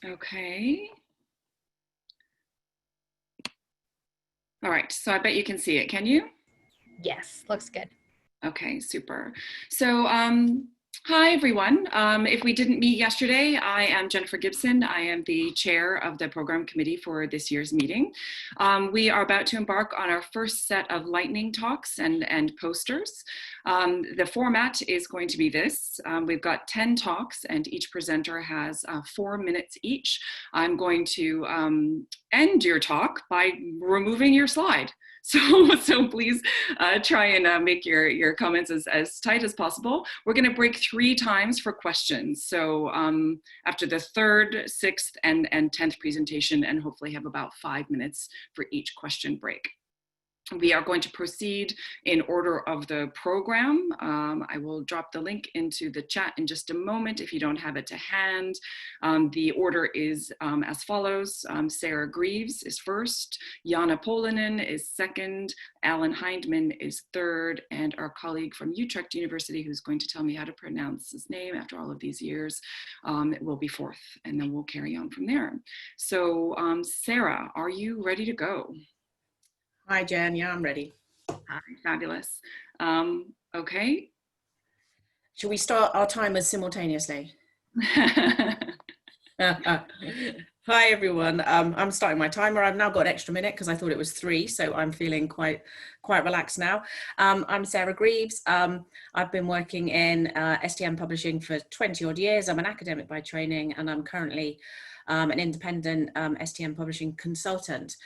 Okay. All right, so I bet you can see it, can you? Yes, looks good. Okay, super. So hi everyone. If we didn't meet yesterday, I am Jennifer Gibson. I am the chair of the program committee for this year's meeting. We are about to embark on our first set of lightning talks and posters. The format is going to be this. We've got 10 talks and each presenter has 4 minutes each. I'm going to end your talk by removing your slide. So please try and make your comments as tight as possible. We're going to break 3 times for questions. So after the 3rd, 6th, and 10th presentation, and hopefully have about 5 minutes for each question break. We are going to proceed in order of the program. I will drop the link into the chat in just a moment if you don't have it to hand. The order is as follows. Sarah Greaves is first, Janne Pölönen is second, Alan Hyndman is third, and our colleague from Utrecht University, who's going to tell me how to pronounce his name after all of these years, will be fourth, and then we'll carry on from there. So Sarah, are you ready to go? Hi, Jan. Yeah, I'm ready. Hi, fabulous. Okay. Shall we start our timers simultaneously? Hi, everyone. I'm starting my timer. I've now got an extra minute because I thought it was 3, so I'm feeling quite relaxed now. I'm Sarah Greaves. I've been working in STM publishing for 20 odd years. I'm an academic by training, and I'm currently an independent STM publishing consultant.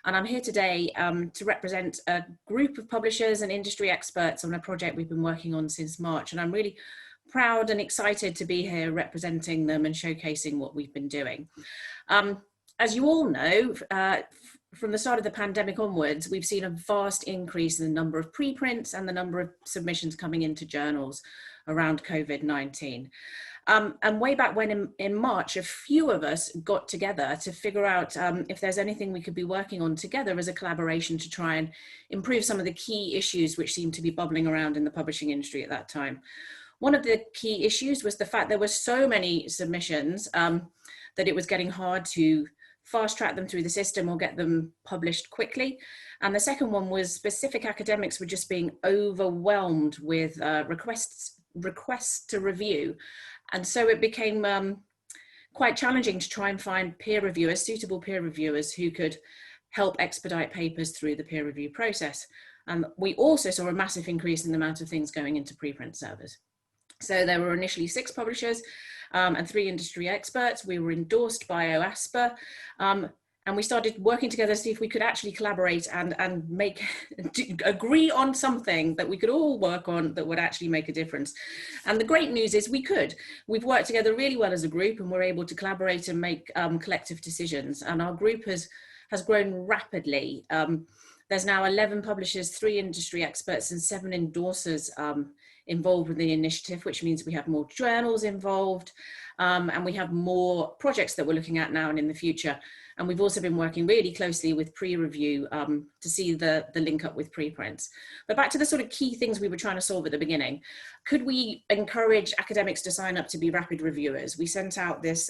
And I'm here today to represent a group of publishers and industry experts on a project we've been working on since March. And I'm really proud and excited to be here representing them and showcasing what we've been doing. As you all know, from the start of the pandemic onwards, we've seen a vast increase in the number of preprints and the number of submissions coming into journals around COVID-19. And way back when in March, a few of us got together to figure out if there's anything we could be working on together as a collaboration to try and improve some of the key issues which seemed to be bubbling around in the publishing industry at that time. One of the key issues was the fact there were so many submissions that it was getting hard to fast track them through the system or get them published quickly. And the second one was specific academics were just being overwhelmed with requests to review. And so it became quite challenging to try and find peer reviewers, suitable peer reviewers who could help expedite papers through the peer review process. We also saw a massive increase in the amount of things going into preprint servers. So there were initially 6 publishers and 3 industry experts. We were endorsed by OASPA. And we started working together to see if we could actually collaborate and agree on something that we could all work on that would actually make a difference. And the great news is we could. We've worked together really well as a group, and we're able to collaborate and make collective decisions. And our group has grown rapidly. There's now 11 publishers, 3 industry experts, and 7 endorsers involved with the initiative, which means we have more journals involved, and we have more projects that we're looking at now and in the future. And we've also been working really closely with pre-review to see the link up with preprints. But back to the sort of key things we were trying to solve at the beginning. Could we encourage academics to sign up to be rapid reviewers? We sent out this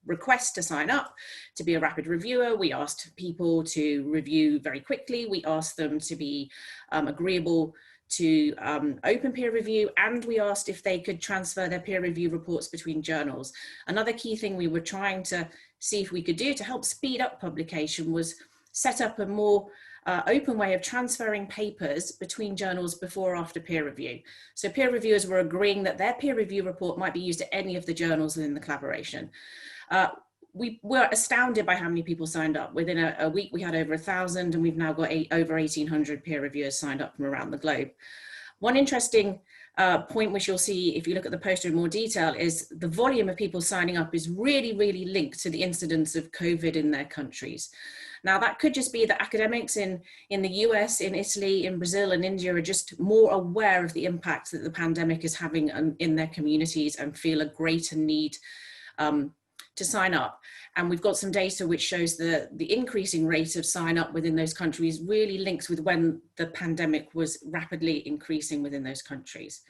request to sign up to be a rapid reviewer. We asked people to review very quickly. We asked them to be agreeable to open peer review, and we asked if they could transfer their peer review reports between journals. Another key thing we were trying to see if we could do to help speed up publication was set up a more open way of transferring papers between journals before or after peer review. So peer reviewers were agreeing that their peer review report might be used at any of the journals within the collaboration. We were astounded by how many people signed up. Within a week, we had over 1,000, and we've now got over 1,800 peer reviewers signed up from around the globe. One interesting point which you'll see if you look at the poster in more detail is the volume of people signing up is really, really linked to the incidence of COVID in their countries. Now, that could just be that academics in the US, in Italy, in Brazil, and India are just more aware of the impact that the pandemic is having in their communities and feel a greater need to sign up. And we've got some data which shows the increasing rate of sign up within those countries really links with when the pandemic was rapidly increasing within those countries.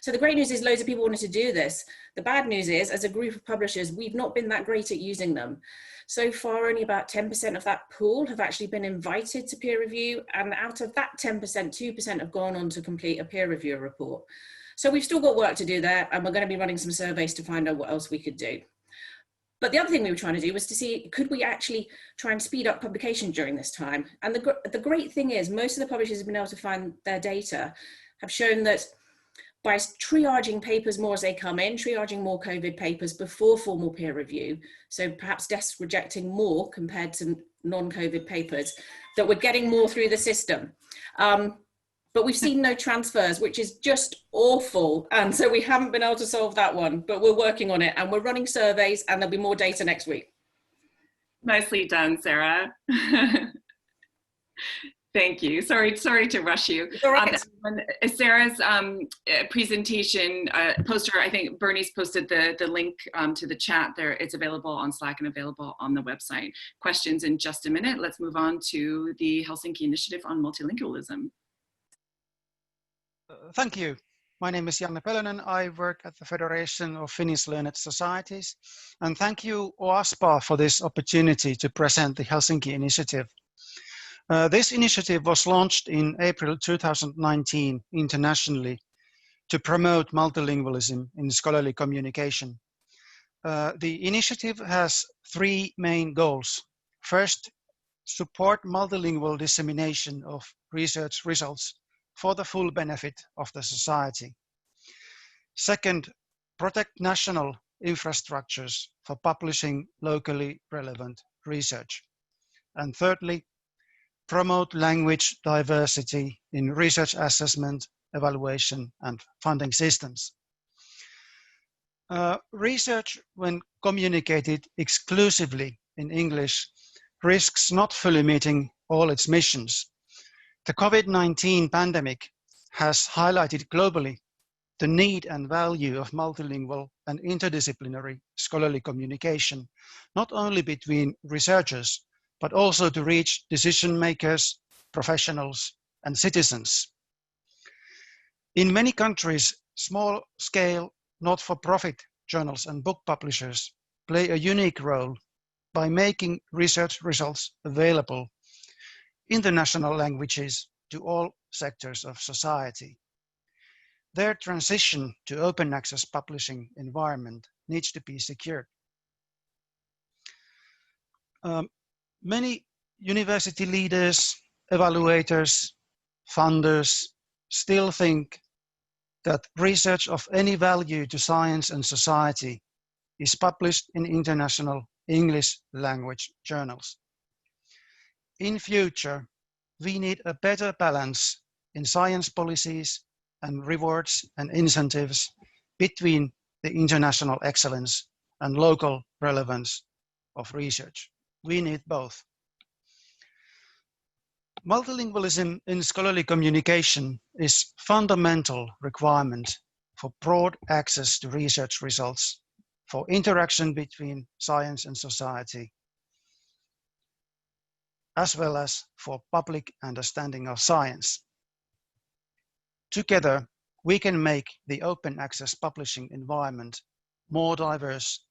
So the great news is loads of people wanted to do this. The bad news is, as a group of publishers, we've not been that great at using them. So far, only about 10% of that pool have actually been invited to peer review. And out of that 10%, 2% have gone on to complete a peer review report. So we've still got work to do there, and we're going to be running some surveys to find out what else we could do. But the other thing we were trying to do was to see, could we actually try and speed up publication during this time? And the great thing is, most of the publishers have been able to find their data, have shown that by triaging papers more as they come in, triaging more COVID papers before formal peer review, so perhaps desks rejecting more compared to non-COVID papers, that we're getting more through the system. But we've seen no transfers, which is just awful. And so we haven't been able to solve that one, but we're working on it, and we're running surveys, and there'll be more data next week. Nicely done, Sarah. Thank you. Sorry to rush you. Right. Sarah's presentation poster, I think Bernie's posted the link to the chat there. It's available on Slack and available on the website. Questions in just a minute. Let's move on to the Helsinki Initiative on Multilingualism. Thank you. My name is Janne Pölönen. I work at the Federation of Finnish Learned Societies. And thank you, OASPA, for this opportunity to present the Helsinki Initiative. This initiative was launched in April 2019 internationally to promote multilingualism in scholarly communication. The initiative has three main goals. First, support multilingual dissemination of research results for the full benefit of the society. Second, protect national infrastructures for publishing locally relevant research. And thirdly, promote language diversity in research assessment, evaluation, and funding systems. Research, when communicated exclusively in English, risks not fully meeting all its missions. The COVID-19 pandemic has highlighted globally the need and value of multilingual and interdisciplinary scholarly communication, not only between researchers, but also to reach decision makers, professionals, and citizens. In many countries, small-scale, not-for-profit journals and book publishers play a unique role by making research results available in the national languages to all sectors of society. Their transition to open access publishing environment needs to be secured. Many university leaders, evaluators, funders still think that research of any value to science and society is published in international English language journals. In future, we need a better balance in science policies and rewards and incentives between the international excellence and local relevance of research. We need both. Multilingualism in scholarly communication is a fundamental requirement for broad access to research results, for interaction between science and society, as well as for public understanding of science. Together, we can make the open access publishing environment more diverse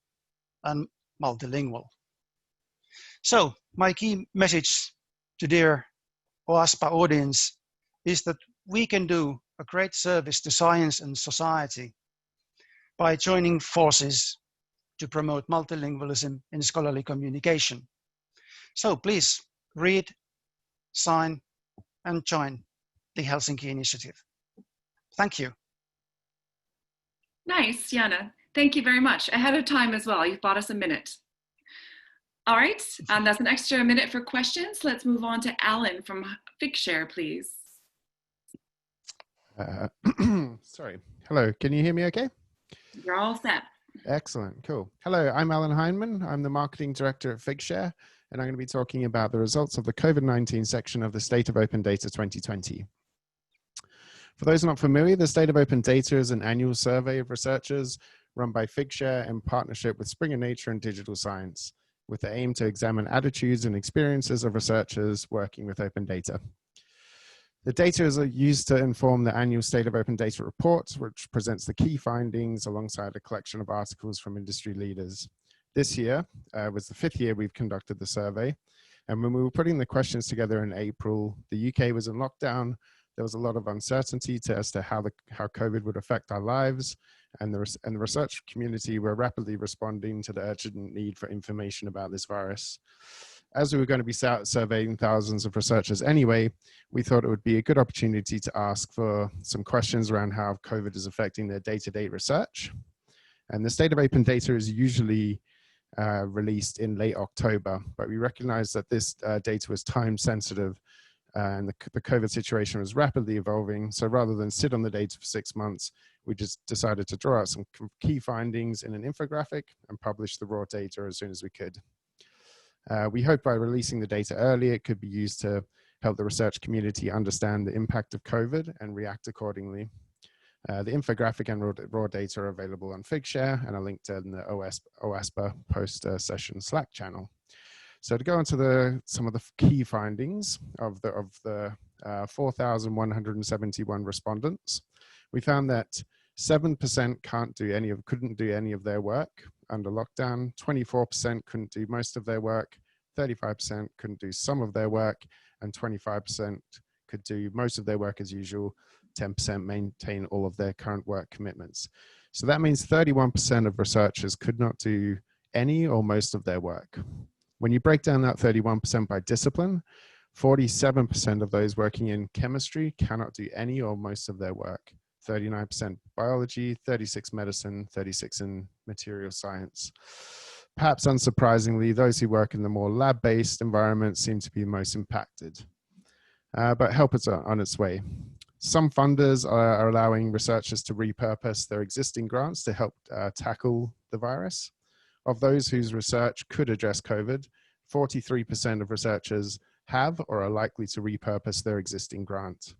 and multilingual. So, my key message to dear OASPA audience is that we can do a great service to science and society by joining forces to promote multilingualism in scholarly communication. So please read, sign, and join the Helsinki Initiative. Thank you. Nice, Janne. Thank you very much. Ahead of time as well. You've bought us a minute. All right, that's an extra minute for questions. Let's move on to Alan from Figshare, please. Sorry. Hello, can you hear me okay? You're all set. Excellent, cool. Hello, I'm Alan Hyndman. I'm the marketing director at Figshare, and I'm going to be talking about the results of the COVID-19 section of the State of Open Data 2020. For those not familiar, the State of Open Data is an annual survey of researchers run by Figshare in partnership with Springer Nature and Digital Science, with the aim to examine attitudes and experiences of researchers working with open data. The data is used to inform the annual State of Open Data report, which presents the key findings alongside a collection of articles from industry leaders. This year was the 5th year we've conducted the survey. And when we were putting the questions together in April, the UK was in lockdown. There was a lot of uncertainty as to how COVID would affect our lives. And the research community were rapidly responding to the urgent need for information about this virus. As we were going to be surveying thousands of researchers anyway, we thought it would be a good opportunity to ask for some questions around how COVID is affecting their day-to-day research. And the State of Open Data is usually released in late October, but we recognize that this data was time sensitive and the COVID situation was rapidly evolving. So rather than sit on the data for 6 months, we just decided to draw out some key findings in an infographic and publish the raw data as soon as we could. We hope by releasing the data early, it could be used to help the research community understand the impact of COVID and react accordingly. The infographic and raw data are available on Figshare and are linked in the OASPA post-session Slack channel. So to go into some of the key findings of the 4,171 respondents, we found that 7% couldn't do any of their work under lockdown, 24% couldn't do most of their work, 35% couldn't do some of their work, and 25% could do most of their work as usual, 10% maintain all of their current work commitments. So that means 31% of researchers could not do any or most of their work. When you break down that 31% by discipline, 47% of those working in chemistry cannot do any or most of their work. 39% biology, 36% medicine, 36% in material science. Perhaps unsurprisingly, those who work in the more lab-based environments seem to be most impacted. But help is on its way. Some funders are allowing researchers to repurpose their existing grants to help tackle the virus. Of those whose research could address COVID, 43% of researchers have or are likely to repurpose their existing grant.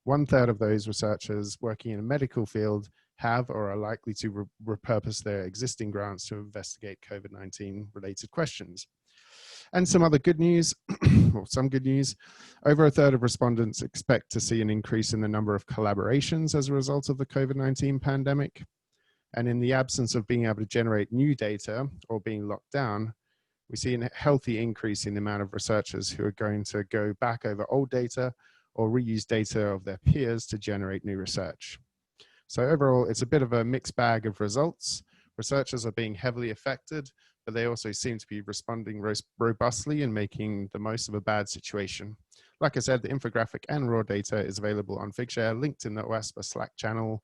1/3 of those researchers working in a medical field have or are likely to repurpose their existing grants to investigate COVID-19 related questions. And some other good news, or some good news, over 1/3 of respondents expect to see an increase in the number of collaborations as a result of the COVID-19 pandemic. And in the absence of being able to generate new data or being locked down, we see a healthy increase in the amount of researchers who are going to go back over old data or reuse data of their peers to generate new research. So overall, it's a bit of a mixed bag of results. Researchers are being heavily affected, but they also seem to be responding robustly and making the most of a bad situation. Like I said, the infographic and raw data is available on Figshare, linked in the OASPA Slack channel,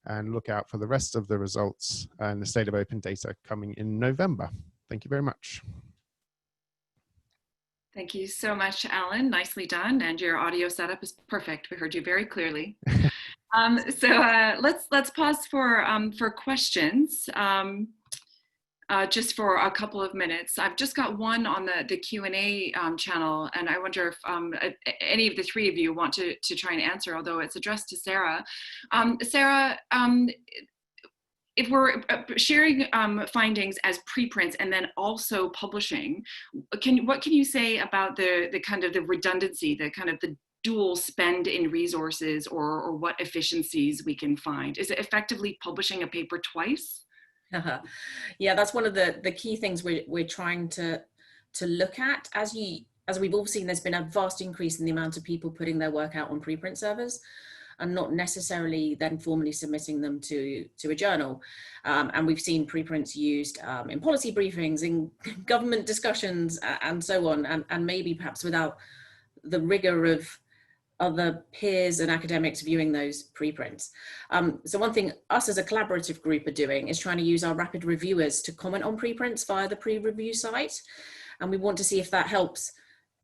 and look out for the rest of the results and the State of Open Data coming in November. Thank you very much. Thank you so much, Alan. Nicely done. And your audio setup is perfect. We heard you very clearly. Let's pause for questions. Just for a couple of minutes. I've just got one on the Q&A channel, and I wonder if any of the three of you want to try and answer, although it's addressed to Sarah. Sarah, if we're sharing findings as preprints and then also publishing, what can you say about the kind of the redundancy, the kind of the dual spend in resources, or what efficiencies we can find? Is it effectively publishing a paper twice? Yeah, that's one of the key things we're trying to look at. As we've all seen, there's been a vast increase in the amount of people putting their work out on preprint servers and not necessarily then formally submitting them to a journal. And we've seen preprints used in policy briefings, in government discussions, and so on, and maybe perhaps without the rigor of other peers and academics viewing those preprints. So one thing us as a collaborative group are doing is trying to use our rapid reviewers to comment on preprints via the pre-review site. And we want to see if that helps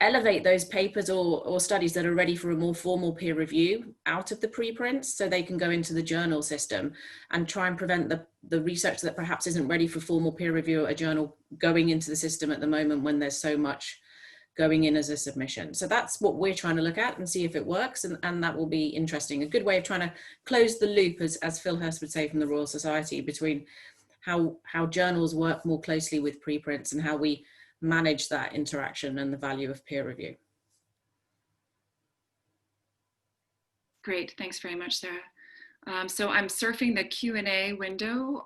elevate those papers or studies that are ready for a more formal peer review out of the preprints, so they can go into the journal system and try and prevent the research that perhaps isn't ready for formal peer review at a journal going into the system at the moment when there's so much going in as a submission. So that's what we're trying to look at and see if it works, and that will be interesting. A good way of trying to close the loop, as Phil Hurst would say from the Royal Society, between how journals work more closely with preprints and how we manage that interaction and the value of peer review. Great, thanks very much, Sarah. So I'm surfing the Q&A window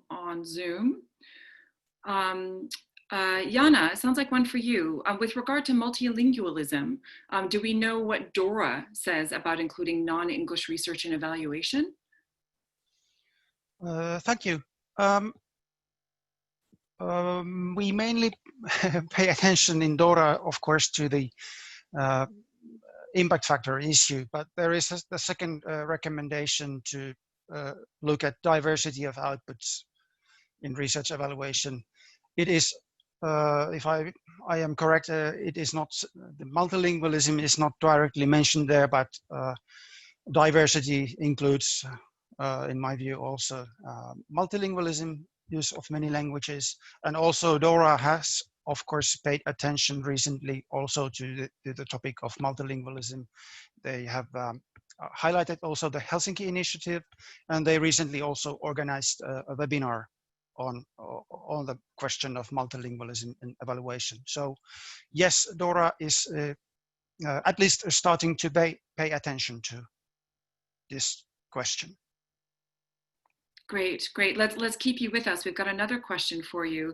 on Zoom. Janne, it sounds like one for you. With regard to multilingualism, do we know what DORA says about including non-English research and evaluation? Thank you. We mainly pay attention in DORA, of course, to the impact factor issue, but there is the second recommendation to look at diversity of outputs in research evaluation. It is, if I am correct, it is not, the multilingualism is not directly mentioned there, but diversity includes, in my view, also multilingualism, use of many languages, and also DORA has, of course, paid attention recently also to the topic of multilingualism. They have highlighted also the Helsinki initiative, and they recently also organized a webinar on the question of multilingualism and evaluation. So yes, DORA is at least starting to pay attention to this question. Great, great. Let's keep you with us. We've got another question for you,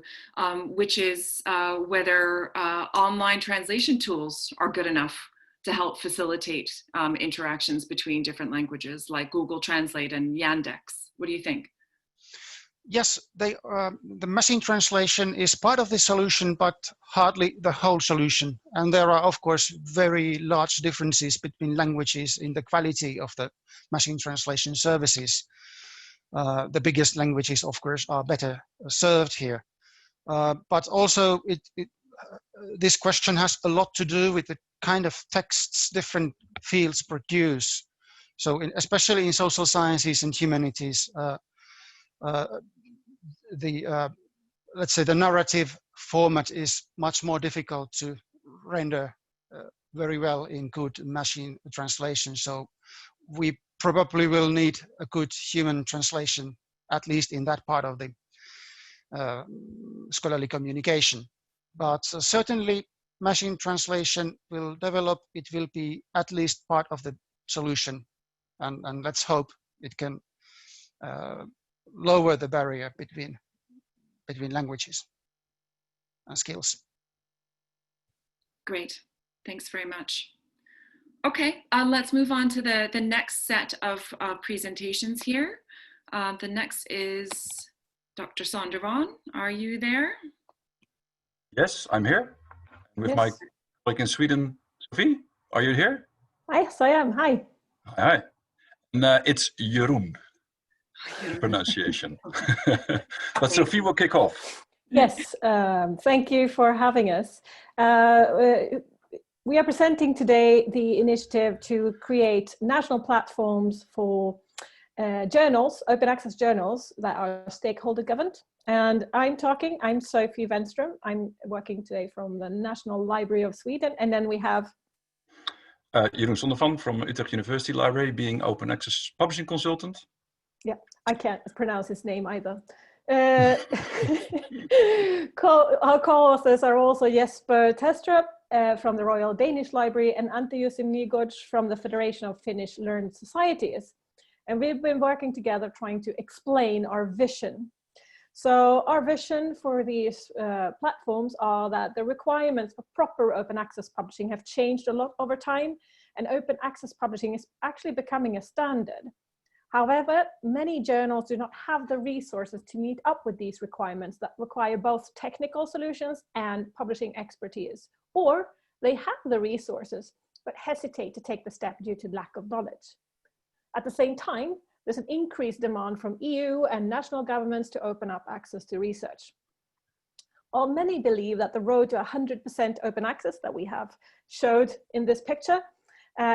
which is whether online translation tools are good enough to help facilitate interactions between different languages like Google Translate and Yandex. What do you think? Yes, the machine translation is part of the solution, but hardly the whole solution. And there are, of course, very large differences between languages in the quality of the machine translation services. The biggest languages, of course, are better served here. But also, this question has a lot to do with the kind of texts different fields produce. So especially in social sciences and humanities, let's say the narrative format is much more difficult to render very well in good machine translation. So we probably will need a good human translation, at least in that part of the scholarly communication. But certainly machine translation will develop. It will be at least part of the solution. And let's hope it can lower the barrier between languages and skills. Great, thanks very much. Okay, let's move on to the next set of presentations here. The next is Dr. Sondervan. Are you there? Yes, I'm here with my colleague in Sweden, Sofie. Are you here? Yes, I am. Hi. Hi. And it's Jeroen, pronunciation. But Sofie will kick off. Yes, thank you for having us. We are presenting today the initiative to create national platforms for journals, open access journals that are stakeholder governed. And I'm Sofie Wennström. I'm working today from the National Library of Sweden. And then we have Jeroen Sondervan from Utrecht University Library, being open access publishing consultant. Yeah, I can't pronounce his name either. Our co-authors are also Jesper Testrup from the Royal Danish Library and Ante Jussi Nygårds from the Federation of Finnish Learned Societies. And we've been working together trying to explain our vision. So our vision for these platforms are that the requirements for proper open access publishing have changed a lot over time, and open access publishing is actually becoming a standard. However, many journals do not have the resources to meet up with these requirements that require both technical solutions and publishing expertise, or they have the resources but hesitate to take the step due to lack of knowledge. At the same time, there's an increased demand from EU and national governments to open up access to research. While many believe that the road to 100% open access that we have showed in this picture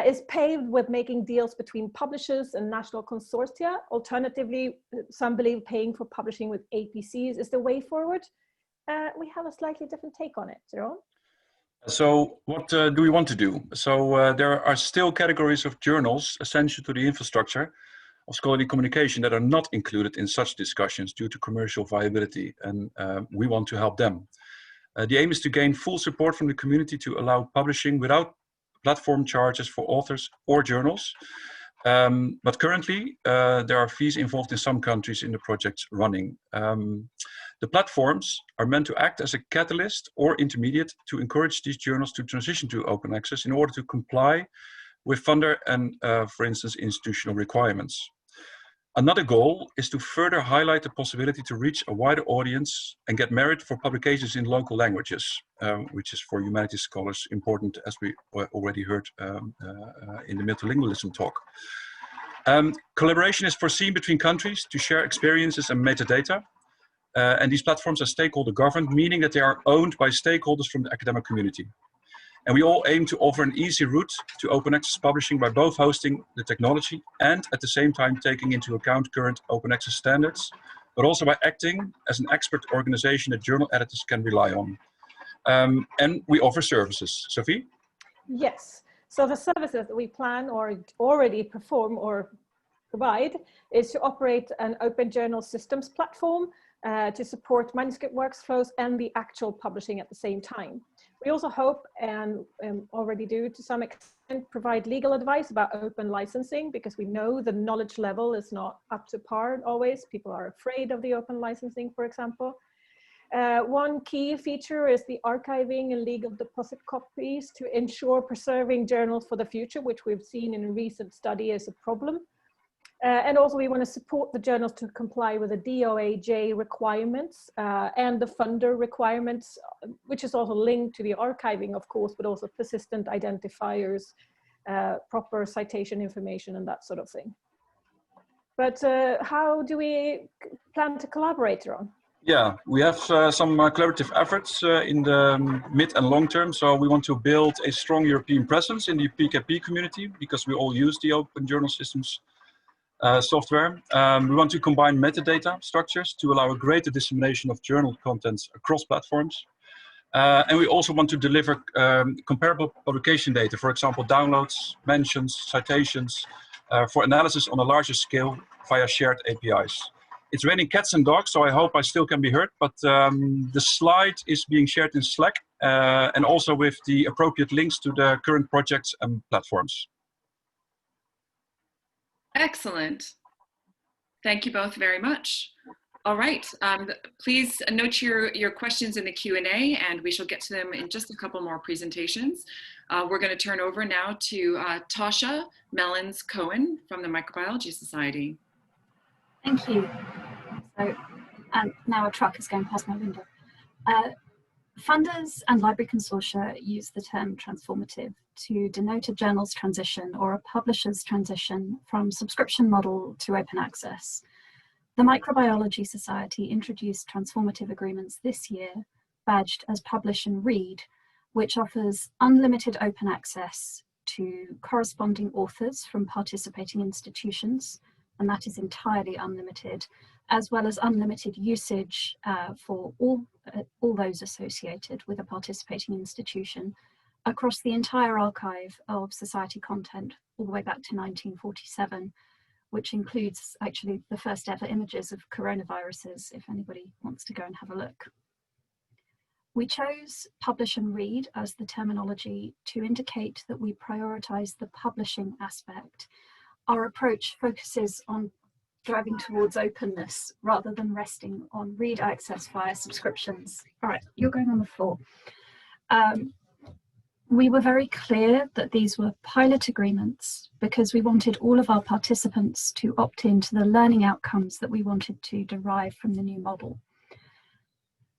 is paved with making deals between publishers and national consortia. Alternatively, some believe paying for publishing with APCs is the way forward. We have a slightly different take on it, Jeroen. So what do we want to do? So there are still categories of journals essential to the infrastructure of scholarly communication that are not included in such discussions due to commercial viability, and we want to help them. The aim is to gain full support from the community to allow publishing without platform charges for authors or journals, But currently, there are fees involved in some countries in the projects running. The platforms are meant to act as a catalyst or intermediate to encourage these journals to transition to open access in order to comply with funder and, for instance, institutional requirements. Another goal is to further highlight the possibility to reach a wider audience and get merit for publications in local languages, which is for humanities scholars important, as we already heard in the multilingualism talk. Collaboration is foreseen between countries to share experiences and metadata. And these platforms are stakeholder-governed, meaning that they are owned by stakeholders from the academic community. And we all aim to offer an easy route to open access publishing by both hosting the technology and at the same time taking into account current open access standards, but also by acting as an expert organization that journal editors can rely on. And we offer services. Sofie? Yes, so the services that we plan or already perform or provide is to operate an open journal systems platform to support manuscript workflows and the actual publishing at the same time. We also hope, and already do to some extent, provide legal advice about open licensing, because we know the knowledge level is not up to par always. People are afraid of the open licensing, for example. One key feature is the archiving and legal deposit copies to ensure preserving journals for the future, which we've seen in a recent study as a problem. And also we want to support the journals to comply with the DOAJ requirements and the funder requirements, which is also linked to the archiving, of course, but also persistent identifiers, proper citation information and that sort of thing. But how do we plan to collaborate, Jeroen? Yeah, we have some collaborative efforts in the mid and long term. So we want to build a strong European presence in the PKP community because we all use the open journal systems software. We want to combine metadata structures to allow a greater dissemination of journal contents across platforms. And we also want to deliver comparable publication data, for example, downloads, mentions, citations, for analysis on a larger scale via shared APIs. It's raining cats and dogs, so I hope I still can be heard, but the slide is being shared in Slack and also with the appropriate links to the current projects and platforms. Excellent. Thank you both very much. All right, please note your questions in the Q&A and we shall get to them in just a couple more presentations. We're going to turn over now to Tasha Mellins-Cohen from the Microbiology Society. Thank you. So now a truck is going past my window. Funders and library consortia use the term transformative to denote a journal's transition or a publisher's transition from subscription model to open access. The Microbiology Society introduced transformative agreements this year, badged as Publish and Read, which offers unlimited open access to corresponding authors from participating institutions, and that is entirely unlimited, as well as unlimited usage for all those associated with a participating institution across the entire archive of society content all the way back to 1947, which includes actually the first ever images of coronaviruses, if anybody wants to go and have a look. We chose Publish and Read as the terminology to indicate that we prioritize the publishing aspect. Our approach focuses on driving towards openness rather than resting on read access via subscriptions. All right, you're going on the floor. We were very clear that these were pilot agreements because we wanted all of our participants to opt into the learning outcomes that we wanted to derive from the new model.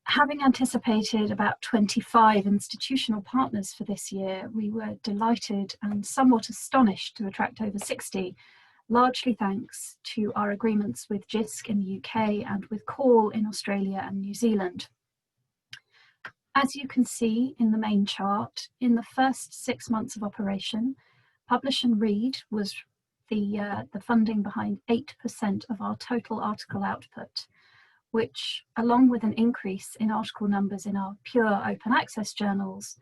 Having anticipated about 25 institutional partners for this year, we were delighted and somewhat astonished to attract over 60, largely thanks to our agreements with JISC in the UK and with CALL in Australia and New Zealand. As you can see in the main chart, in the first 6 months of operation, Publish and Read was the funding behind 8% of our total article output, which, along with an increase in article numbers in our pure open access journals,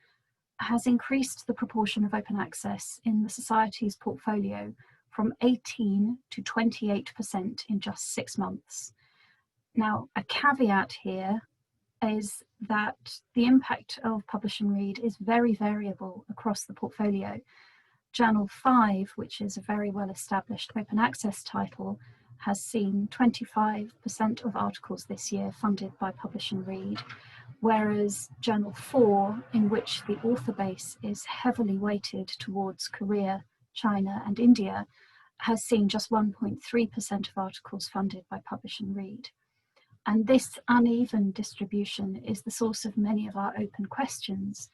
has increased the proportion of open access in the Society's portfolio from 18 to 28% in just 6 months. Now, a caveat here is that the impact of Publish and Read is very variable across the portfolio. Journal 5, which is a very well-established open access title, has seen 25% of articles this year funded by Publish and Read, whereas Journal 4, in which the author base is heavily weighted towards Korea, China and India, has seen just 1.3% of articles funded by Publish and Read. And this uneven distribution is the source of many of our open questions.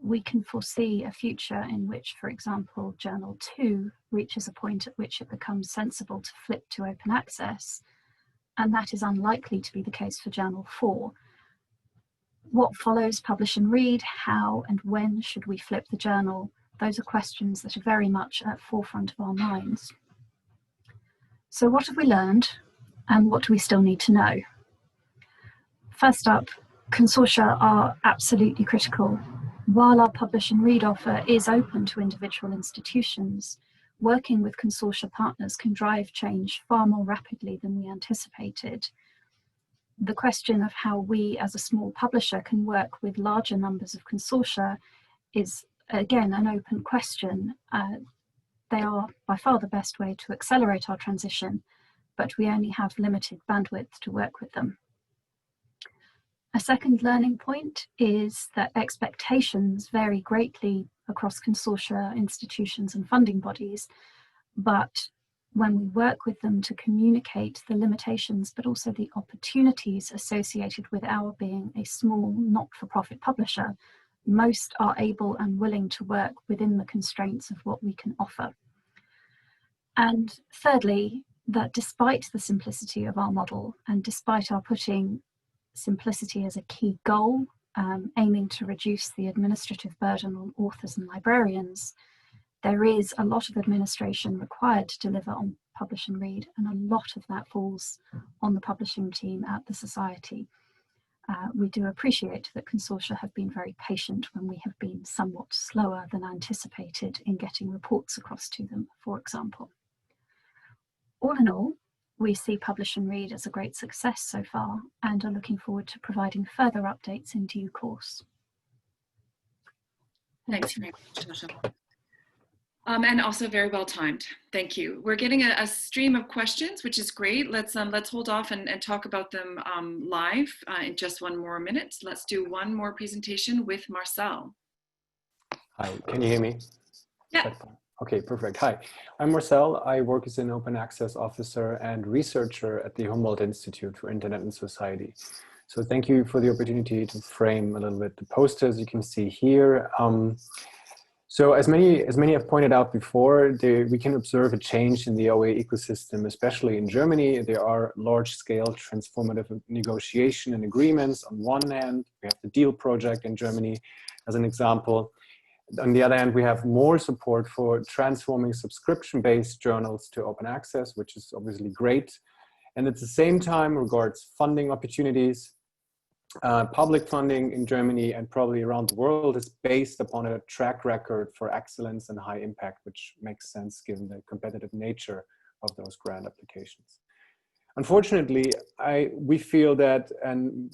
We can foresee a future in which, for example, Journal 2 reaches a point at which it becomes sensible to flip to open access, and that is unlikely to be the case for Journal 4. What follows Publish and Read? How and when should we flip the journal? Those are questions that are very much at the forefront of our minds. So what have we learned, and what do we still need to know? First up, consortia are absolutely critical. While our Publish and Read offer is open to individual institutions, working with consortia partners can drive change far more rapidly than we anticipated. The question of how we as a small publisher can work with larger numbers of consortia is again an open question. They are by far the best way to accelerate our transition, but we only have limited bandwidth to work with them. A second learning point is that expectations vary greatly across consortia, institutions and funding bodies, but when we work with them to communicate the limitations but also the opportunities associated with our being a small not-for-profit publisher, most are able and willing to work within the constraints of what we can offer. And thirdly, that despite the simplicity of our model and despite our putting simplicity as a key goal, aiming to reduce the administrative burden on authors and librarians, there is a lot of administration required to deliver on Publish and Read, and a lot of that falls on the publishing team at the Society. We do appreciate that consortia have been very patient when we have been somewhat slower than anticipated in getting reports across to them, for example. All in all, we see Publish and Read as a great success so far and are looking forward to providing further updates in due course. Thanks very much, Tasha. And also very well timed. Thank you. We're getting a stream of questions, which is great. Let's hold off and talk about them live in just one more minute. Let's do one more presentation with Marcel. Hi, can you hear me? Yeah. Okay, perfect. Hi, I'm Marcel. I work as an open access officer and researcher at the Humboldt Institute for Internet and Society. So thank you for the opportunity to frame a little bit the posters you can see here. So as many have pointed out before, we can observe a change in the OA ecosystem, especially in Germany. There are large-scale transformative negotiation and agreements on one hand. We have the Deal project in Germany as an example. On the other hand, we have more support for transforming subscription-based journals to open access, which is obviously great. And at the same time, regards funding opportunities, public funding in Germany and probably around the world is based upon a track record for excellence and high impact, which makes sense given the competitive nature of those grant applications. Unfortunately, we feel that, and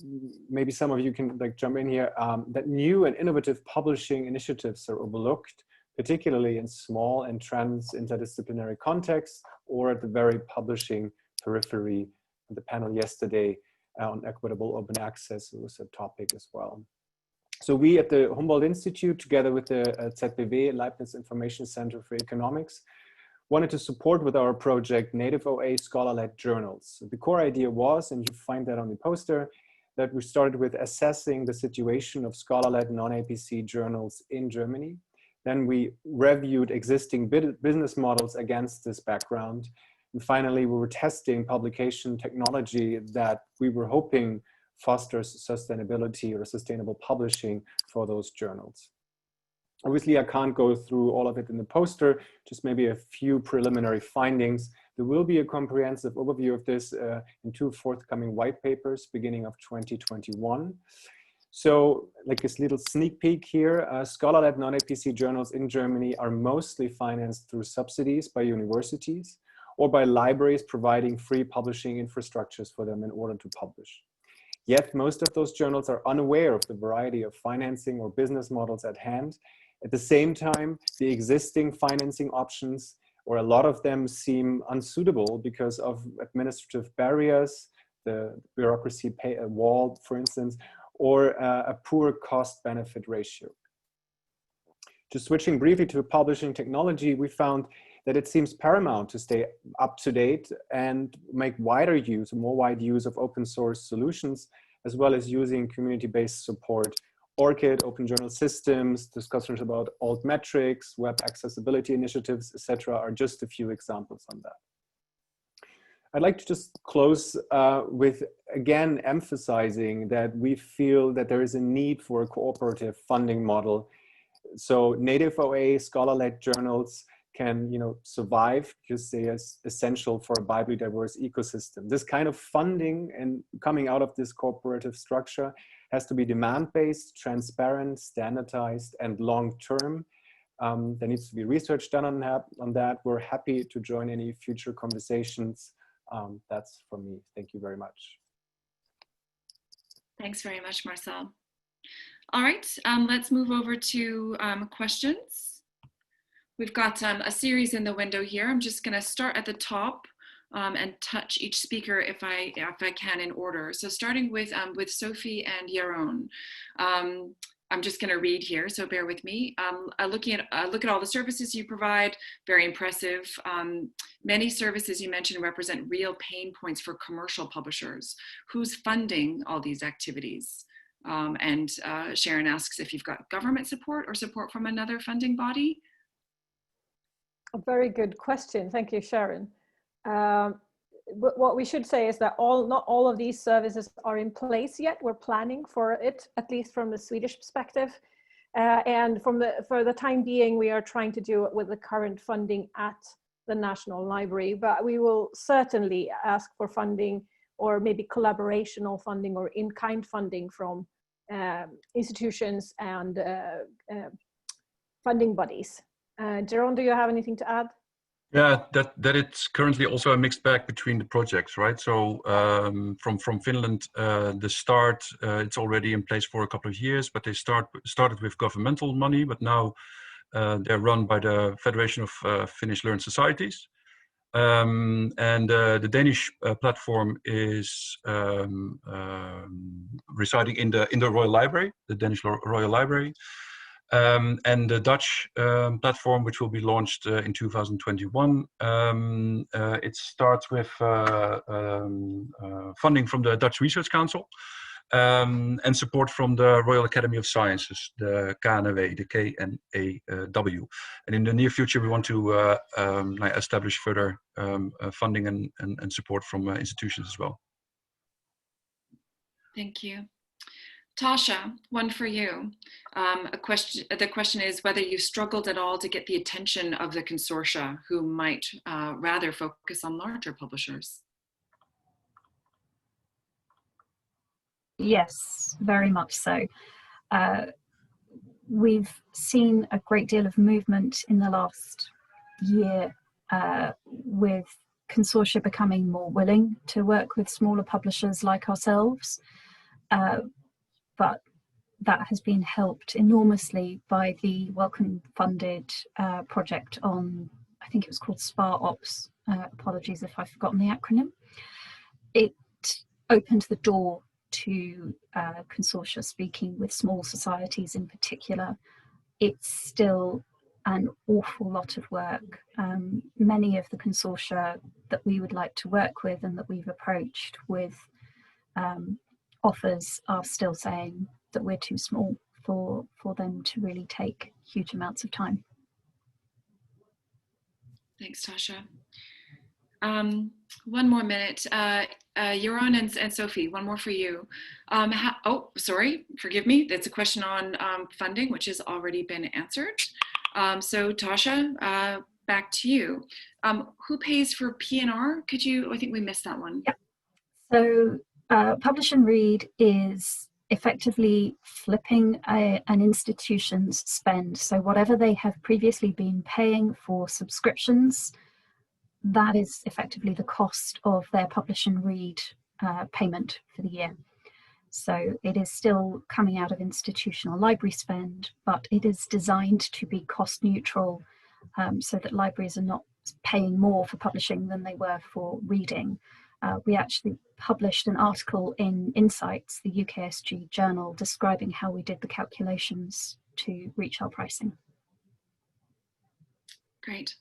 maybe some of you can jump in here, that new and innovative publishing initiatives are overlooked, particularly in small and interdisciplinary contexts or at the very publishing periphery. The panel yesterday on equitable open access was a topic as well. So we at the Humboldt Institute, together with the ZBW, Leibniz Information Center for Economics, wanted to support with our project native OA scholar-led journals. The core idea was, and you find that on the poster, that we started with assessing the situation of scholar-led non-APC journals in Germany. Then we reviewed existing business models against this background. And finally, we were testing publication technology that we were hoping fosters sustainability or sustainable publishing for those journals. Obviously, I can't go through all of it in the poster, just maybe a few preliminary findings. There will be a comprehensive overview of this in 2 forthcoming white papers beginning of 2021. So like this little sneak peek here, scholar-led non-APC journals in Germany are mostly financed through subsidies by universities or by libraries providing free publishing infrastructures for them in order to publish. Yet most of those journals are unaware of the variety of financing or business models at hand, At the same time, the existing financing options, or a lot of them, seem unsuitable because of administrative barriers, the bureaucracy wall, for instance, or a poor cost-benefit ratio. Just switching briefly to publishing technology, we found that it seems paramount to stay up to date and make wider use, more wide use of open source solutions, as well as using community-based support. ORCID, open journal systems, discussions about alt metrics, web accessibility initiatives, etc., are just a few examples on that. I'd like to just close with, again, emphasizing that we feel that there is a need for a cooperative funding model. So native OA, scholar-led journals can, survive because they are essential for a bibliodiverse ecosystem. This kind of funding and coming out of this cooperative structure has to be demand-based, transparent, standardized, and long-term. There needs to be research done on that. We're happy to join any future conversations. That's from me. Thank you very much. Thanks very much, Marcel. All right, let's move over to questions. We've got a series in the window here. I'm just going to start at the top and touch each speaker if I can in order. So starting with Sofie and Jeroen. I'm just going to read here, so bear with me. Look at all the services you provide, very impressive. Many services you mentioned represent real pain points for commercial publishers. Who's funding all these activities? And Sharon asks if you've got government support or support from another funding body. A very good question. Thank you, Sharon. What we should say is that not all of these services are in place yet. We're planning for it, at least from the Swedish perspective. And for the time being, we are trying to do it with the current funding at the National Library, but we will certainly ask for funding, or maybe collaborational funding or in-kind funding from institutions and funding bodies. Jeroen, do you have anything to add? Yeah, that it's currently also a mixed bag between the projects, right? So from Finland, the start, it's already in place for a couple of years, but they started with governmental money, but now they're run by the Federation of Finnish Learned Societies. And the Danish platform is residing in the Royal Library, the Danish Royal Library. And the Dutch platform, which will be launched in 2021, it starts with funding from the Dutch Research Council and support from the Royal Academy of Sciences, the KNAW, the KNAW. And in the near future, we want to establish further funding and support from institutions as well. Thank you. Tasha, one for you. The question is whether you struggled at all to get the attention of the consortia who might rather focus on larger publishers. Yes, very much so. We've seen a great deal of movement in the last year with consortia becoming more willing to work with smaller publishers like ourselves. But that has been helped enormously by the Wellcome-funded project on, I think it was called SPA-OPS, apologies if I've forgotten the acronym. It opened the door to consortia speaking with small societies in particular. It's still an awful lot of work. Many of the consortia that we would like to work with and that we've approached with offers are still saying that we're too small for them to really take huge amounts of time. Thanks, Tasha. One more minute. Jeroen and Sofie, one more for you. Oh, sorry, forgive me. That's a question on funding, which has already been answered. So Tasha, back to you. Who pays for P&R? Could you, I think we missed that one. Yeah. So Publish and Read is effectively flipping an institution's spend. So whatever they have previously been paying for subscriptions, that is effectively the cost of their Publish and Read payment for the year. So it is still coming out of institutional library spend, but it is designed to be cost neutral, so that libraries are not paying more for publishing than they were for reading. We actually published an article in Insights, the UKSG journal, describing how we did the calculations to reach our pricing. Great.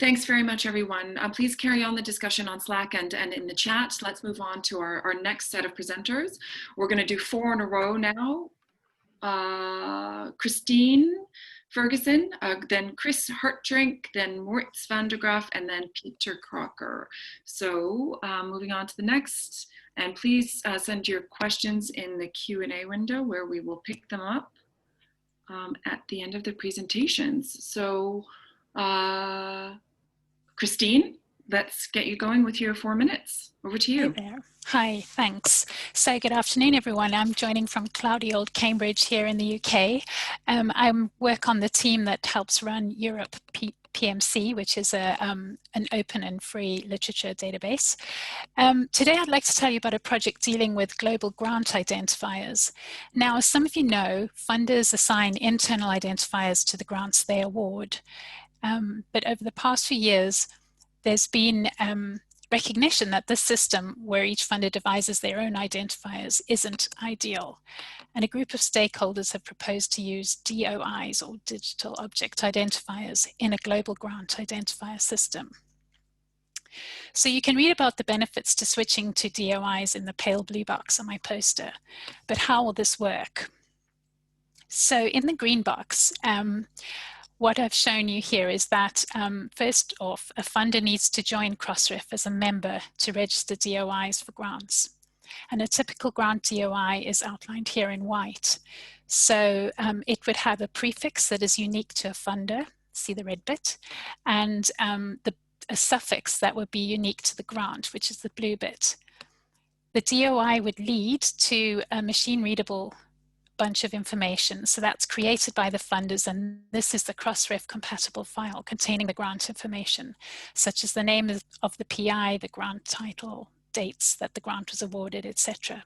Thanks very much, everyone. Please carry on the discussion on Slack and in the chat. Let's move on to our next set of presenters. We're going to do 4 in a row now. Christine Ferguson, then Chris Hartdrink, then Moritz van der Graaf, and then Peter Crocker. So moving on to the next, and please send your questions in the Q&A window where we will pick them up at the end of the presentations. So Christine, let's get you going with your 4 minutes. Over to you. Hey there. Hi, thanks. So good afternoon, everyone. I'm joining from cloudy old Cambridge here in the UK. I work on the team that helps run Europe PMC, which is an open and free literature database. Today, I'd like to tell you about a project dealing with global grant identifiers. Now, as some of you know, funders assign internal identifiers to the grants they award. But over the past few years, there's been recognition that this system, where each funder devises their own identifiers, isn't ideal. And a group of stakeholders have proposed to use DOIs, or digital object identifiers, in a global grant identifier system. So you can read about the benefits to switching to DOIs in the pale blue box on my poster. But how will this work? So in the green box, what I've shown you here is that first off, a funder needs to join Crossref as a member to register DOIs for grants. And a typical grant DOI is outlined here in white. So it would have a prefix that is unique to a funder, see the red bit, and a suffix that would be unique to the grant, which is the blue bit. The DOI would lead to a machine-readable bunch of information. So that's created by the funders, and this is the Crossref compatible file containing the grant information, such as the name of the PI, the grant title, dates that the grant was awarded, etc.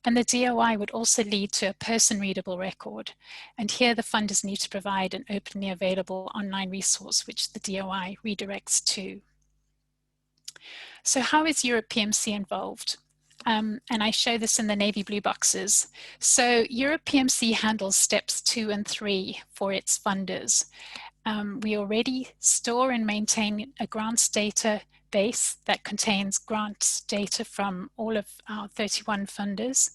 And the DOI would also lead to a person-readable record. And here the funders need to provide an openly available online resource, which the DOI redirects to. So how is Europe PMC involved? And I show this in the navy blue boxes. So Europe PMC handles steps 2 and 3 for its funders. We already store and maintain a grants database that contains grants data from all of our 31 funders.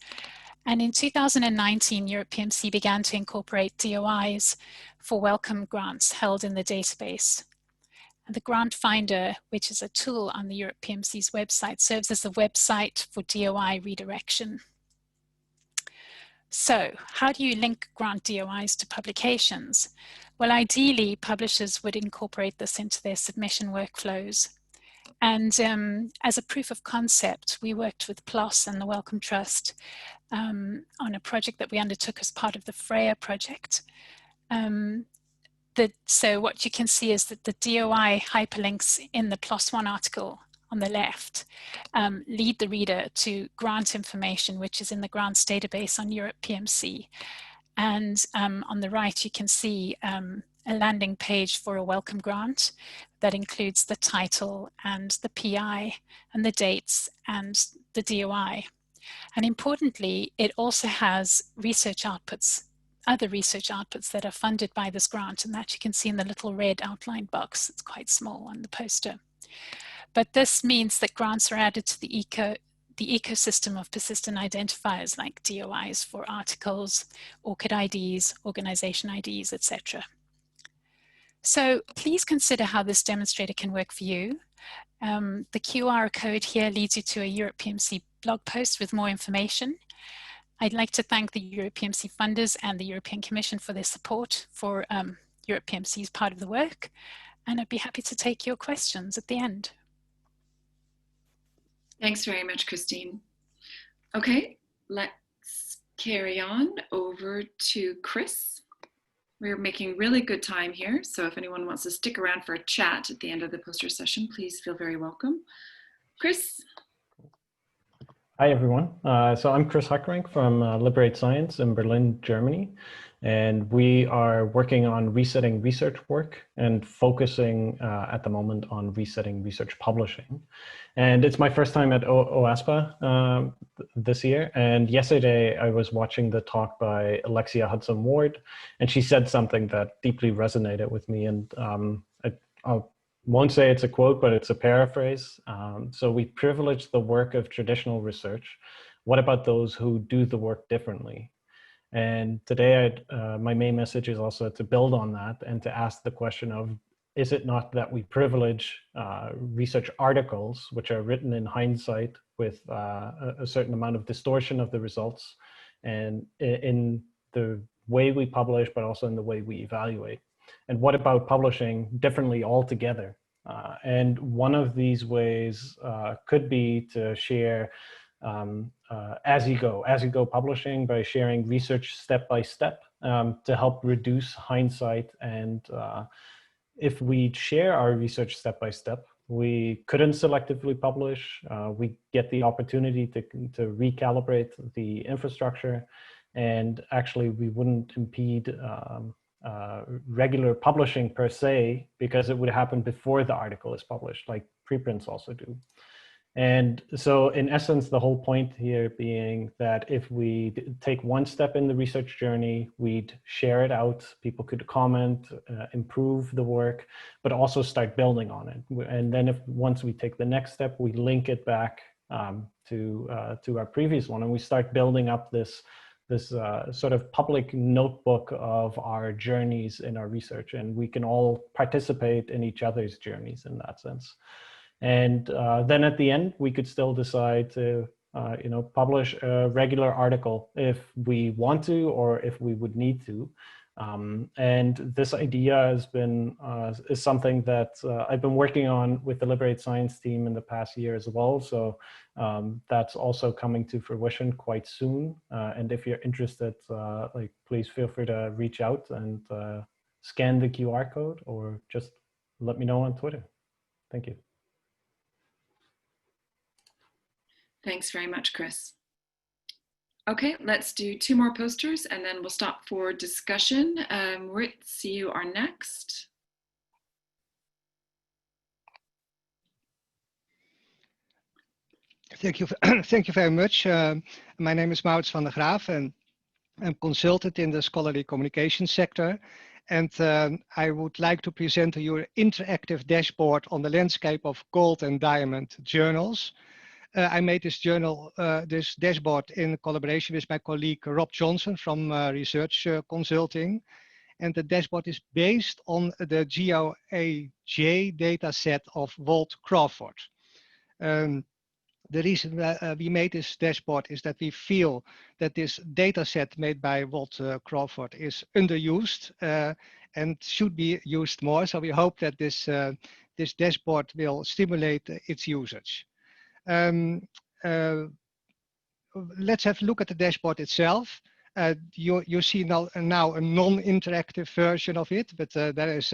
And in 2019, Europe PMC began to incorporate DOIs for welcome grants held in the database. The Grant Finder, which is a tool on the Europe PMC's website, serves as a website for DOI redirection. So, how do you link grant DOIs to publications? Well, ideally, publishers would incorporate this into their submission workflows. And as a proof of concept, we worked with PLOS and the Wellcome Trust on a project that we undertook as part of the Freya project. So what you can see is that the DOI hyperlinks in the PLOS One article on the left lead the reader to grant information, which is in the grants database on Europe PMC. And on the right, you can see a landing page for a welcome grant that includes the title and the PI and the dates and the DOI. And importantly, it also has research outputs, other research outputs that are funded by this grant, and that you can see in the little red outlined box. It's quite small on the poster. But this means that grants are added to the ecosystem of persistent identifiers like DOIs for articles, ORCID IDs, organization IDs, etc. So please consider how this demonstrator can work for you. The QR code here leads you to a Europe PMC blog post with more information. I'd like to thank the Europe PMC funders and the European Commission for their support for Europe PMC's part of the work. And I'd be happy to take your questions at the end. Thanks very much, Christine. Okay, let's carry on over to Chris. We're making really good time here, so if anyone wants to stick around for a chat at the end of the poster session, please feel very welcome. Chris? Hi, everyone. So I'm Chris Huckrank from Liberate Science in Berlin, Germany. And we are working on resetting research work and focusing at the moment on resetting research publishing. And it's my first time at OASPA this year. And yesterday I was watching the talk by Alexia Hudson Ward, and she said something that deeply resonated with me. And I won't say it's a quote, but it's a paraphrase. So we privilege the work of traditional research. What about those who do the work differently? And today, my main message is also to build on that and to ask the question of, is it not that we privilege research articles, which are written in hindsight with a certain amount of distortion of the results, and in the way we publish, but also in the way we evaluate? And what about publishing differently altogether? And one of these ways could be to share as you go publishing by sharing research step by step to help reduce hindsight. And if we share our research step by step, we couldn't selectively publish. We get the opportunity to recalibrate the infrastructure, and actually we wouldn't impede regular publishing per se, because it would happen before the article is published, like preprints also do. And so in essence, the whole point here being that if we take one step in the research journey, we'd share it out, people could comment, improve the work, but also start building on it. And then once we take the next step, we link it back to our previous one, and we start building up this sort of public notebook of our journeys in our research, and we can all participate in each other's journeys in that sense. And then at the end, we could still decide to publish a regular article if we want to, or if we would need to. And this idea has been is something that I've been working on with the Liberate Science team in the past year as well. So that's also coming to fruition quite soon. And if you're interested, please feel free to reach out and scan the QR code, or just let me know on Twitter. Thank you. Thanks very much, Chris. Okay, let's do 2 more posters and then we'll stop for discussion. Ritz, you are next. Thank you. Thank you very much. My name is Maurits van der Graaf, and I'm consultant in the scholarly communication sector. And I would like to present to you an interactive dashboard on the landscape of gold and diamond journals. I made this this dashboard in collaboration with my colleague Rob Johnson from Research Consulting. And the dashboard is based on the GOAJ data set of Walt Crawford. The reason we made this dashboard is that we feel that this data set made by Walt Crawford is underused and should be used more. So we hope that this dashboard will stimulate its usage. Let's have a look at the dashboard itself. You see now a non-interactive version of it, but there is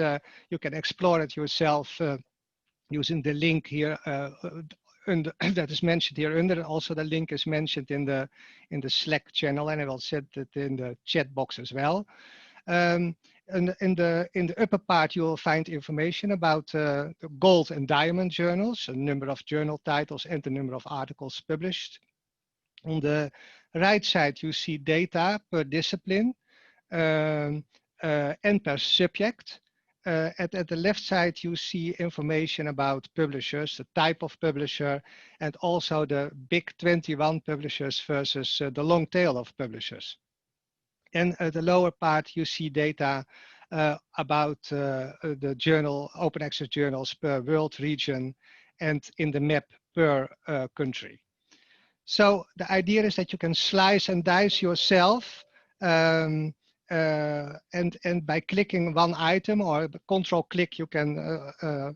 you can explore it yourself using the link here that is mentioned here under. Also, the link is mentioned in the Slack channel, and I will set it in the chat box as well. And in the upper part, you will find information about the gold and diamond journals, a number of journal titles, and the number of articles published. On the right side, you see data per discipline and per subject. At the left side, you see information about publishers, the type of publisher, and also the big 21 publishers versus the long tail of publishers. And at the lower part, you see data about the journal, open access journals per world region, and in the map per country. So the idea is that you can slice and dice yourself, and by clicking one item or control click, you can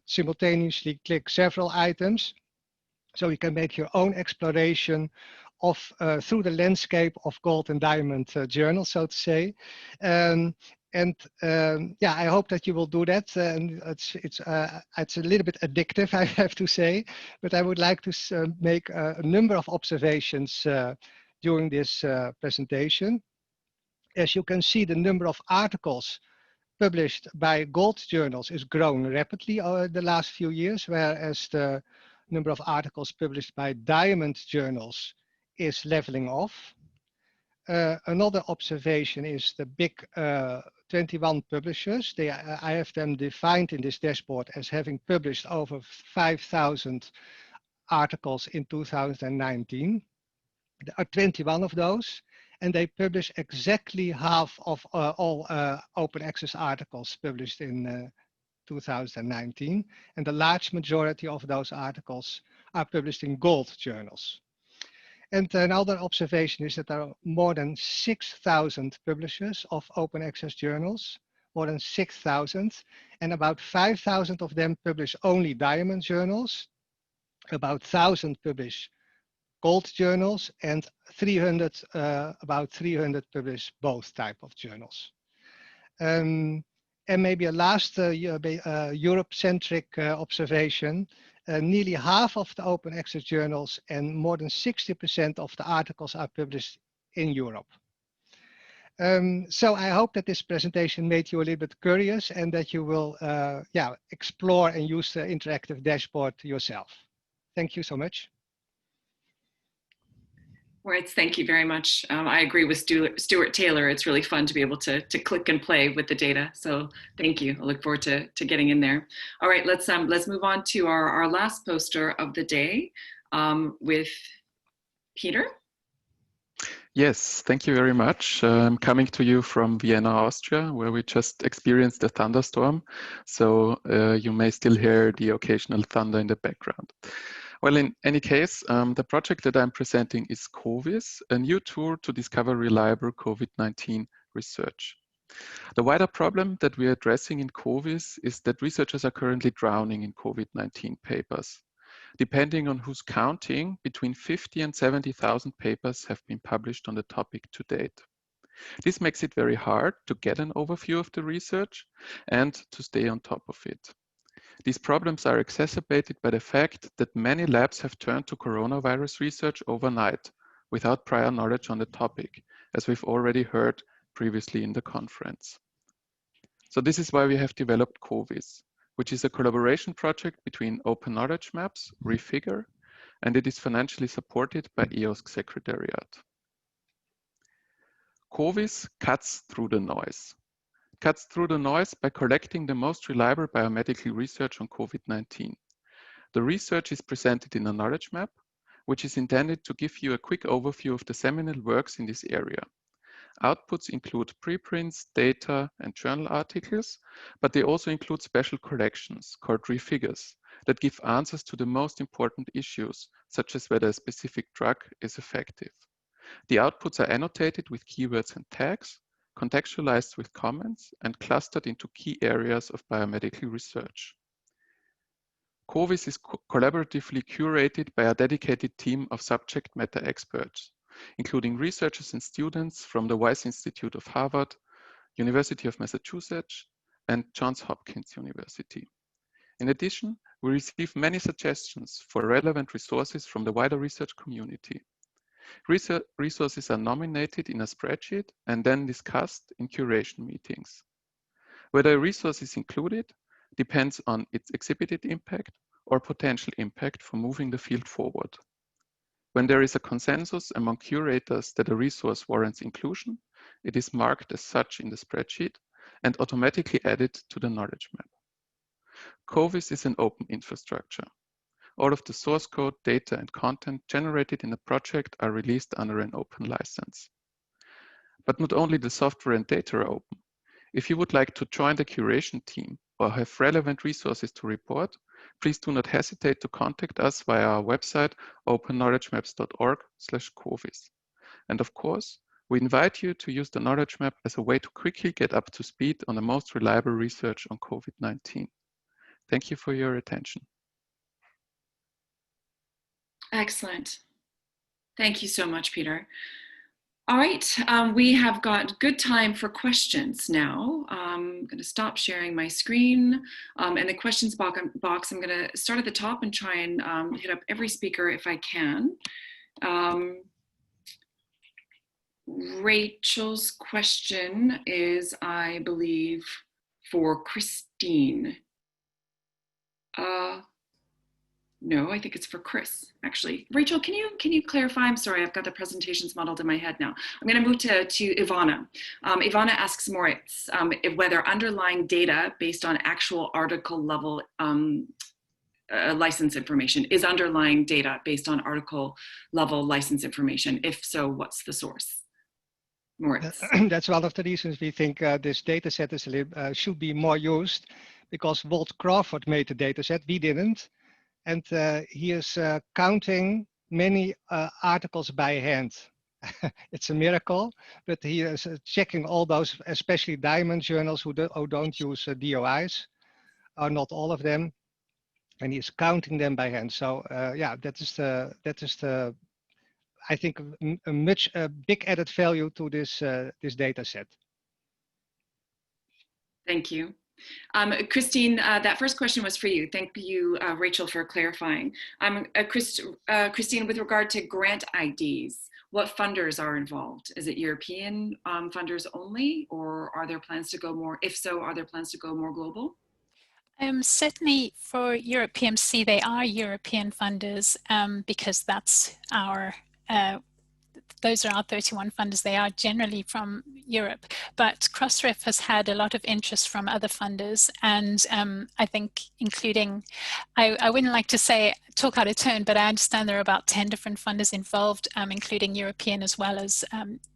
simultaneously click several items. So you can make your own exploration of through the landscape of gold and diamond journals, so to say. And yeah, I hope that you will do that. And it's a little bit addictive, I have to say. But I would like to make a number of observations during this presentation. As you can see, the number of articles published by gold journals is growing rapidly over the last few years, whereas the number of articles published by diamond journals is leveling off. Another observation is the big 21 publishers. I have them defined in this dashboard as having published over 5,000 articles in 2019. There are 21 of those, and they publish exactly half of all open access articles published in 2019. And the large majority of those articles are published in gold journals. And another observation is that there are more than 6,000 publishers of open access journals, more than 6,000, and about 5,000 of them publish only diamond journals, about 1,000 publish gold journals, and about 300 publish both type of journals. And maybe a last Europe-centric observation. Nearly half of the open access journals and more than 60% of the articles are published in Europe. So I hope that this presentation made you a little bit curious and that you will explore and use the interactive dashboard yourself. Thank you so much. Right, thank you very much. I agree with Stuart Taylor. It's really fun to be able to click and play with the data. So thank you. I look forward to getting in there. All right, let's move on to our last poster of the day with Peter. Yes, thank you very much. I'm coming to you from Vienna, Austria, where we just experienced a thunderstorm. So you may still hear the occasional thunder in the background. Well, in any case, the project that I'm presenting is Kovis, a new tool to discover reliable COVID-19 research. The wider problem that we are addressing in Kovis is that researchers are currently drowning in COVID-19 papers. Depending on who's counting, between 50 and 70,000 papers have been published on the topic to date. This makes it very hard to get an overview of the research and to stay on top of it. These problems are exacerbated by the fact that many labs have turned to coronavirus research overnight without prior knowledge on the topic, as we've already heard previously in the conference. So this is why we have developed Kovis, which is a collaboration project between Open Knowledge Maps, Figshare, and it is financially supported by EOSC Secretariat. Kovis cuts through the noise. Cuts through the noise by collecting the most reliable biomedical research on COVID-19. The research is presented in a knowledge map, which is intended to give you a quick overview of the seminal works in this area. Outputs include preprints, data, and journal articles, but they also include special collections called refigures that give answers to the most important issues, such as whether a specific drug is effective. The outputs are annotated with keywords and tags, contextualized with comments, and clustered into key areas of biomedical research. Kovis is collaboratively curated by a dedicated team of subject matter experts, including researchers and students from the Wyss Institute of Harvard, University of Massachusetts, and Johns Hopkins University. In addition, we receive many suggestions for relevant resources from the wider research community. Resources are nominated in a spreadsheet and then discussed in curation meetings. Whether a resource is included depends on its exhibited impact or potential impact for moving the field forward. When there is a consensus among curators that a resource warrants inclusion, it is marked as such in the spreadsheet and automatically added to the knowledge map. Kovis is an open infrastructure. All of the source code, data, and content generated in the project are released under an open license. But not only the software and data are open. If you would like to join the curation team or have relevant resources to report, please do not hesitate to contact us via our website, openknowledgemaps.org/Kovis. And of course, we invite you to use the knowledge map as a way to quickly get up to speed on the most reliable research on COVID-19. Thank you for your attention. Excellent. Thank you so much, Peter. All right, we have got good time for questions now. I'm going to stop sharing my screen. And the questions box, I'm going to start at the top and try and hit up every speaker if I can. Rachel's question is, I believe, for Christine. No, I think it's for Chris, actually. Rachel, can you clarify? I'm sorry, I've got the presentations modeled in my head now. I'm going to move to Ivana. Ivana asks Moritz whether underlying data based on actual article level license information is underlying data based on article level license information. If so, what's the source? Moritz. That's one of the reasons we think this data set is should be more used, because Walt Crawford made the data set, we didn't. And he is counting many articles by hand. It's a miracle, but he is checking all those, especially diamond journals who don't use DOIs, or not all of them, and he's counting them by hand. So yeah, that is the I think a big added value to this this data set. Thank you. Christine, that first question was for you. Thank you, Rachel, for clarifying. Christine, with regard to grant IDs, what funders are involved? Is it European funders only, or are there plans to go more, if so, are there plans to go more global? Certainly for Europe PMC, they are European funders because that's our those are our 31 funders. They are generally from Europe, but Crossref has had a lot of interest from other funders, and I think including, I wouldn't like to talk out of turn, but I understand there are about 10 different funders involved, including European as well as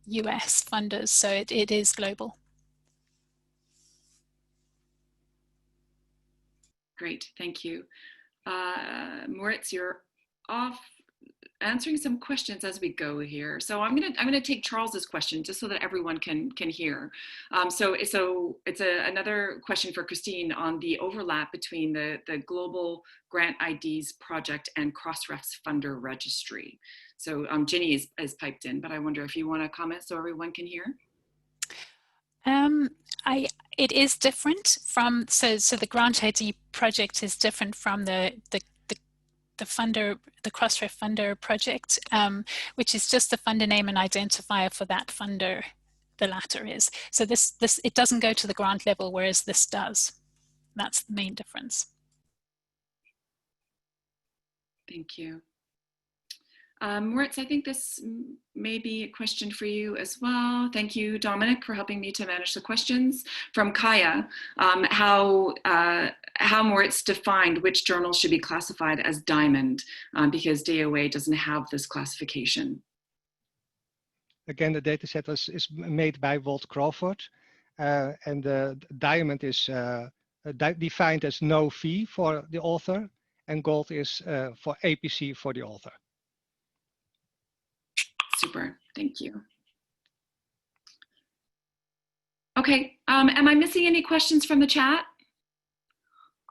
US funders, so it is global. Great, thank you. Moritz, you're off answering some questions as we go here. So I'm gonna take Charles's question just so that everyone can hear. So it's another question for Christine on the overlap between the Global Grant IDs project and Crossref's funder registry. So Ginny is piped in, but I wonder if you want to comment so everyone can hear. It is different from, so the Grant ID project is different from the funder, the Crossref funder project, which is just the funder name and identifier for that funder, the latter is. So this it doesn't go to the grant level, whereas this does. That's the main difference. Thank you. Moritz, I think this may be a question for you as well. Thank you, Dominic, for helping me to manage the questions. From Kaya, how Moritz defined which journals should be classified as diamond, because DOA doesn't have this classification. Again, the data set is made by Walt Crawford, and the diamond is defined as no fee for the author, and gold is for APC for the author. Super, thank you. Okay, am I missing any questions from the chat?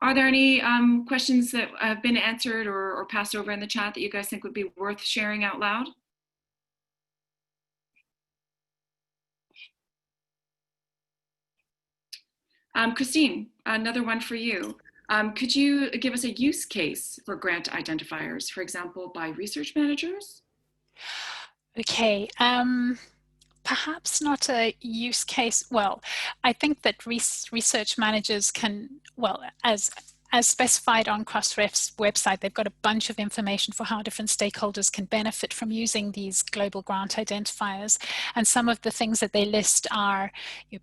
Are there any questions that have been answered or passed over in the chat that you guys think would be worth sharing out loud? Christine, another one for you. Could you give us a use case for grant identifiers, for example, by research managers? Okay, perhaps not a use case. Well, I think that research managers can, well, as specified on Crossref's website, they've got a bunch of information for how different stakeholders can benefit from using these global grant identifiers. And some of the things that they list are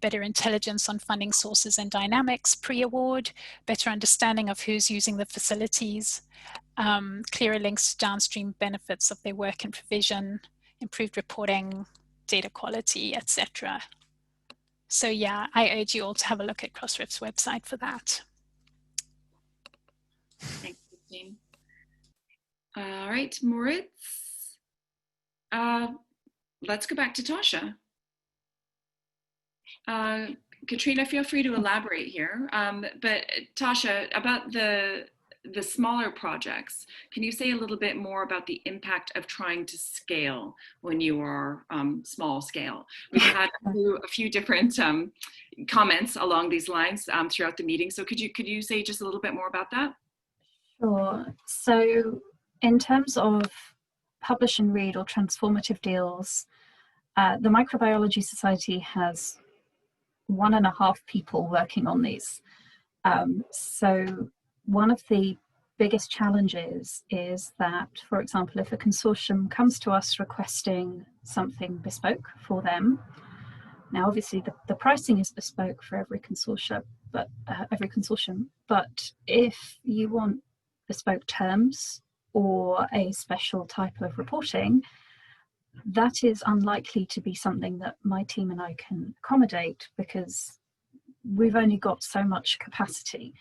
better intelligence on funding sources and dynamics pre-award, better understanding of who's using the facilities, clearer links to downstream benefits of their work and provision, improved reporting, data quality, etc. So yeah, I urge you all to have a look at Crossref's website for that. Thanks, Christine. All right, Moritz. Let's go back to Tasha. Katrina, feel free to elaborate here. But Tasha, about the smaller projects, can you say a little bit more about the impact of trying to scale when you are small scale? We've had a few different comments along these lines throughout the meeting. So could you say just a little bit more about that? Sure. So in terms of publish and read or transformative deals, the Microbiology Society has 1.5 people working on these. So one of the biggest challenges is that, for example, if a consortium comes to us requesting something bespoke for them, now obviously the pricing is bespoke for every consortium, but if you want bespoke terms or a special type of reporting, that is unlikely to be something that my team and I can accommodate because we've only got so much capacity.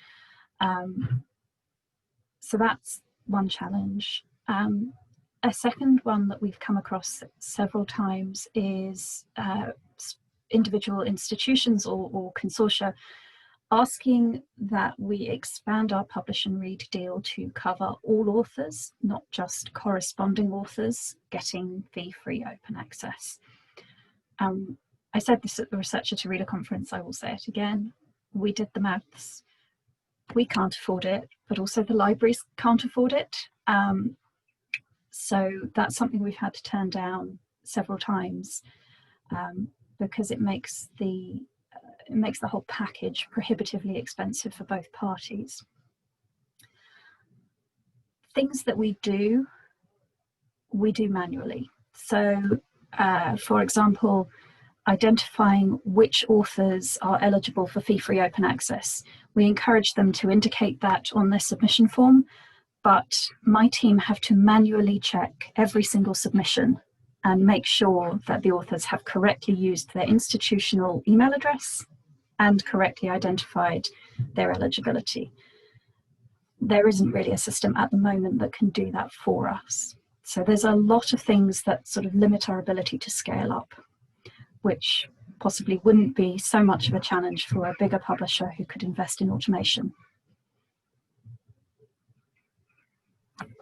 So that's one challenge. A second one that we've come across several times is individual institutions or consortia asking that we expand our publish and read deal to cover all authors, not just corresponding authors getting fee-free open access. I said this at the Researcher to Reader conference, I will say it again. We did the maths. We can't afford it, but also the libraries can't afford it. So that's something we've had to turn down several times because it makes the whole package prohibitively expensive for both parties. Things that we do manually. So, for example, identifying which authors are eligible for fee-free open access. We encourage them to indicate that on their submission form, but my team have to manually check every single submission and make sure that the authors have correctly used their institutional email address and correctly identified their eligibility. There isn't really a system at the moment that can do that for us. So there's a lot of things that sort of limit our ability to scale up, which possibly wouldn't be so much of a challenge for a bigger publisher who could invest in automation.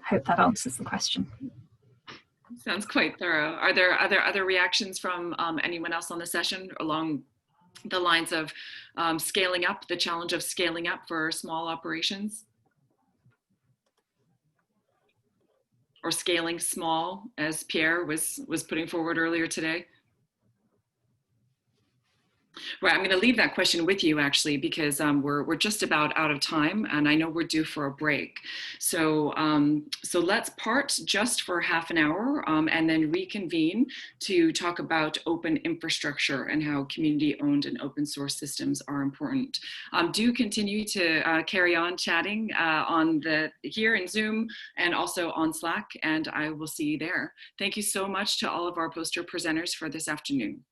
Hope that answers the question. Sounds quite thorough. Are there other reactions from anyone else on the session along the lines of scaling up, the challenge of scaling up for small operations? Or scaling small, as Pierre was putting forward earlier today? Right, I'm going to leave that question with you actually, because we're just about out of time, and I know we're due for a break. So so let's part just for half an hour and then reconvene to talk about open infrastructure and how community-owned and open source systems are important. Do continue to carry on chatting here in Zoom and also on Slack, and I will see you there. Thank you so much to all of our poster presenters for this afternoon.